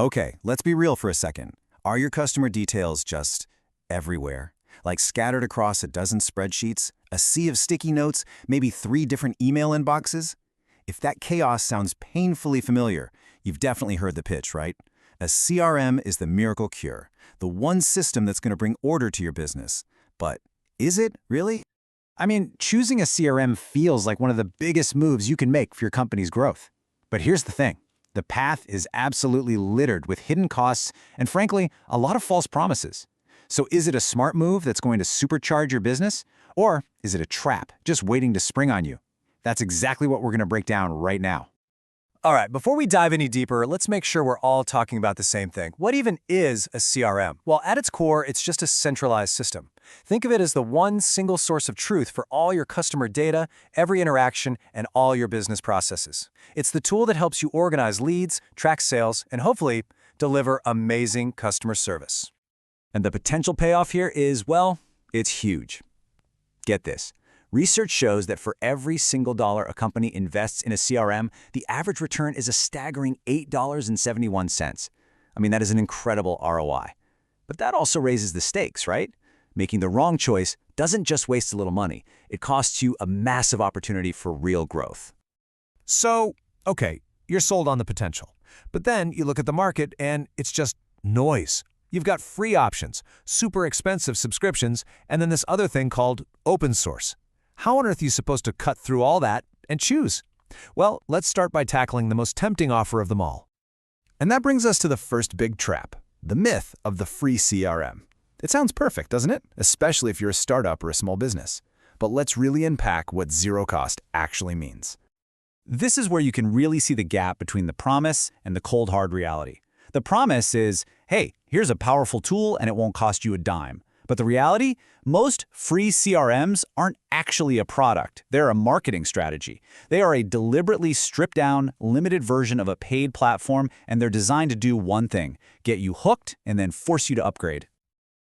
Okay, let's be real for a second. Are your customer details just everywhere? Like scattered across a dozen spreadsheets, a sea of sticky notes, maybe 3 different email inboxes? If that chaos sounds painfully familiar, you've definitely heard the pitch, right? A CRM is the miracle cure, the one system that's going to bring order to your business. But is it really? I mean, choosing a CRM feels like one of the biggest moves you can make for your company's growth. But here's the thing. The path is absolutely littered with hidden costs and, frankly, a lot of false promises. So is it a smart move that's going to supercharge your business? Or is it a trap just waiting to spring on you? That's exactly what we're going to break down right now. All right, before we dive any deeper, let's make sure we're all talking about the same thing. What even is a CRM? Well, at its core, it's just a centralized system. Think of it as the one single source of truth for all your customer data, every interaction, and all your business processes. It's the tool that helps you organize leads, track sales, and hopefully deliver amazing customer service. And the potential payoff here is, well, it's huge. Get this. Research shows that for every single dollar a company invests in a CRM, the average return is a staggering $8.71. I mean, that is an incredible ROI. But that also raises the stakes, right? Making the wrong choice doesn't just waste a little money. It costs you a massive opportunity for real growth. So, okay, you're sold on the potential. But then you look at the market and it's just noise. You've got free options, super expensive subscriptions, and then this other thing called open source. How on earth are you supposed to cut through all that and choose? Well, let's start by tackling the most tempting offer of them all. And that brings us to the first big trap, the myth of the free CRM. It sounds perfect, doesn't it? Especially if you're a startup or a small business. But let's really unpack what zero cost actually means. This is where you can really see the gap between the promise and the cold hard reality. The promise is, hey, here's a powerful tool and it won't cost you a dime. But the reality? Most free CRMs aren't actually a product. They're a marketing strategy. They are a deliberately stripped-down, limited version of a paid platform, and they're designed to do one thing: get you hooked and then force you to upgrade.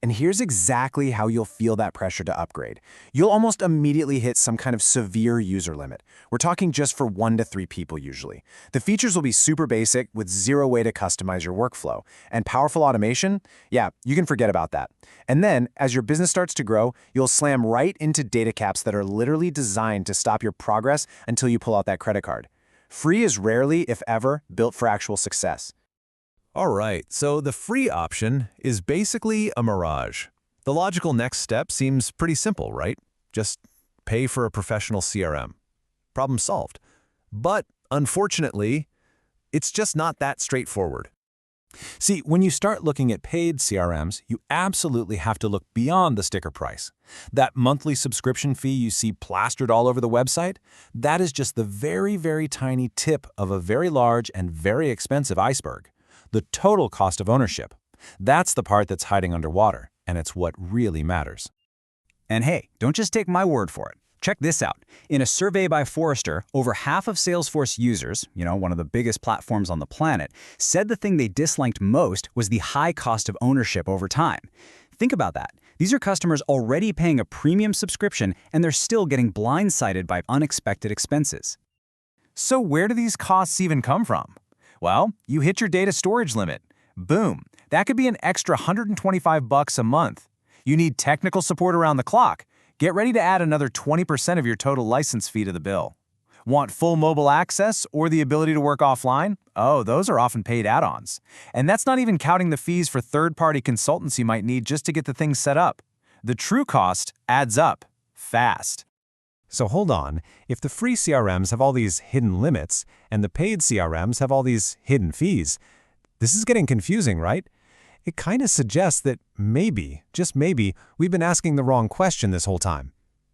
And here's exactly how you'll feel that pressure to upgrade. You'll almost immediately hit some kind of severe user limit. We're talking just for 1 to 3 people usually. The features will be super basic with zero way to customize your workflow. And powerful automation? Yeah, you can forget about that. And then, as your business starts to grow, you'll slam right into data caps that are literally designed to stop your progress until you pull out that credit card. Free is rarely, if ever, built for actual success. All right, so the free option is basically a mirage. The logical next step seems pretty simple, right? Just pay for a professional CRM. Problem solved. But unfortunately, it's just not that straightforward. See, when you start looking at paid CRMs, you absolutely have to look beyond the sticker price. That monthly subscription fee you see plastered all over the website, that is just the very, very tiny tip of a very large and very expensive iceberg. The total cost of ownership. That's the part that's hiding underwater, and it's what really matters. And hey, don't just take my word for it. Check this out. In a survey by Forrester, over half of Salesforce users, one of the biggest platforms on the planet, said the thing they disliked most was the high cost of ownership over time. Think about that. These are customers already paying a premium subscription, and they're still getting blindsided by unexpected expenses. So where do these costs even come from? Well, you hit your data storage limit. Boom. That could be an extra $125 a month. You need technical support around the clock. Get ready to add another 20% of your total license fee to the bill. Want full mobile access or the ability to work offline? Oh, those are often paid add-ons. And that's not even counting the fees for third-party consultants you might need just to get the thing set up. The true cost adds up fast. So hold on, if the free CRMs have all these hidden limits and the paid CRMs have all these hidden fees, this is getting confusing, right? It kind of suggests that maybe, just maybe, we've been asking the wrong question this whole time.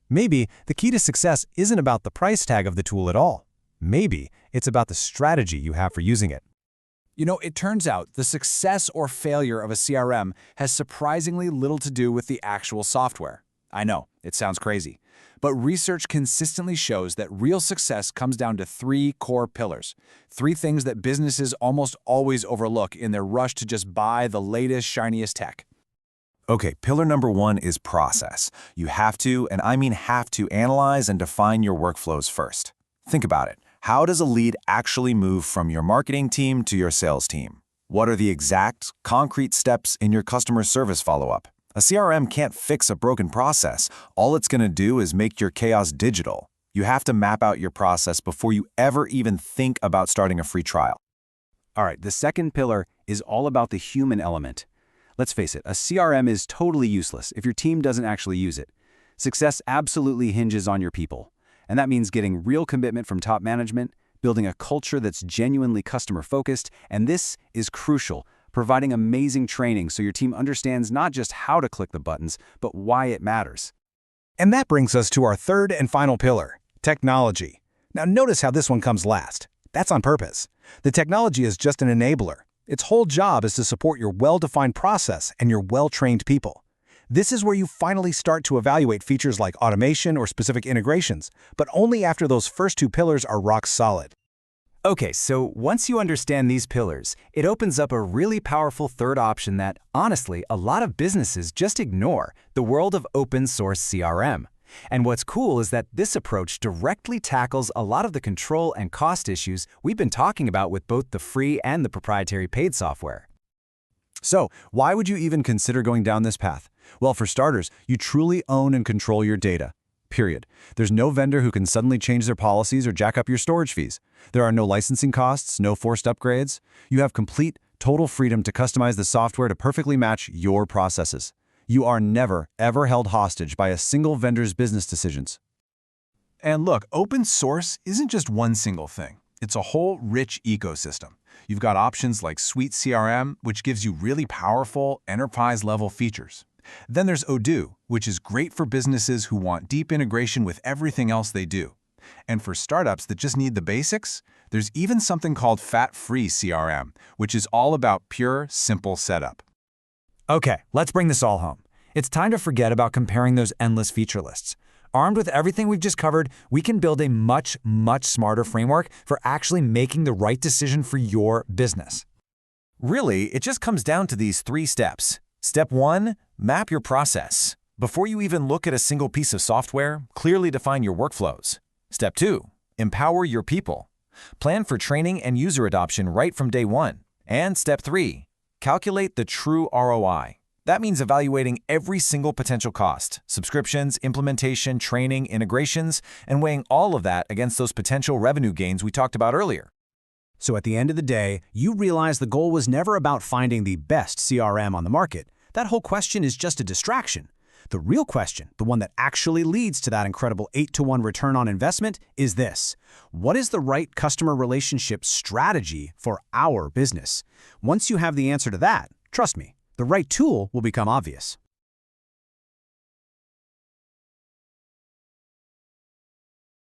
Maybe the key to success isn't about the price tag of the tool at all. Maybe it's about the strategy you have for using it. It turns out the success or failure of a CRM has surprisingly little to do with the actual software. I know, it sounds crazy. But research consistently shows that real success comes down to 3 core pillars. 3 things that businesses almost always overlook in their rush to just buy the latest, shiniest tech. Okay, pillar number 1 is process. You have to, and I mean have to, analyze and define your workflows first. Think about it. How does a lead actually move from your marketing team to your sales team? What are the exact, concrete steps in your customer service follow-up? A CRM can't fix a broken process. All it's going to do is make your chaos digital. You have to map out your process before you ever even think about starting a free trial. All right, the second pillar is all about the human element. Let's face it, a CRM is totally useless if your team doesn't actually use it. Success absolutely hinges on your people. And that means getting real commitment from top management, building a culture that's genuinely customer-focused, and this is crucial, providing amazing training so your team understands not just how to click the buttons, but why it matters. And that brings us to our third and final pillar, technology. Now notice how this one comes last. That's on purpose. The technology is just an enabler. Its whole job is to support your well-defined process and your well-trained people. This is where you finally start to evaluate features like automation or specific integrations, but only after those first two pillars are rock solid. Okay, so once you understand these pillars, it opens up a really powerful third option that, honestly, a lot of businesses just ignore, the world of open source CRM. And what's cool is that this approach directly tackles a lot of the control and cost issues we've been talking about with both the free and the proprietary paid software. So, why would you even consider going down this path? Well, for starters, you truly own and control your data. Period. There's no vendor who can suddenly change their policies or jack up your storage fees. There are no licensing costs, no forced upgrades. You have complete, total freedom to customize the software to perfectly match your processes. You are never, ever held hostage by a single vendor's business decisions. And look, open source isn't just one single thing. It's a whole rich ecosystem. You've got options like Suite CRM, which gives you really powerful enterprise-level features. Then there's Odoo, which is great for businesses who want deep integration with everything else they do. And for startups that just need the basics, there's even something called fat-free CRM, which is all about pure, simple setup. Okay, let's bring this all home. It's time to forget about comparing those endless feature lists. Armed with everything we've just covered, we can build a much, much smarter framework for actually making the right decision for your business. Really, it just comes down to these 3 steps. Step 1, map your process. Before you even look at a single piece of software, clearly define your workflows. Step 2, empower your people. Plan for training and user adoption right from day 1. And step 3, calculate the true ROI. That means evaluating every single potential cost, subscriptions, implementation, training, integrations, and weighing all of that against those potential revenue gains we talked about earlier. So at the end of the day, you realize the goal was never about finding the best CRM on the market. That whole question is just a distraction. The real question, the one that actually leads to that incredible 8-to-1 return on investment, is this. What is the right customer relationship strategy for our business? Once you have the answer to that, trust me, the right tool will become obvious.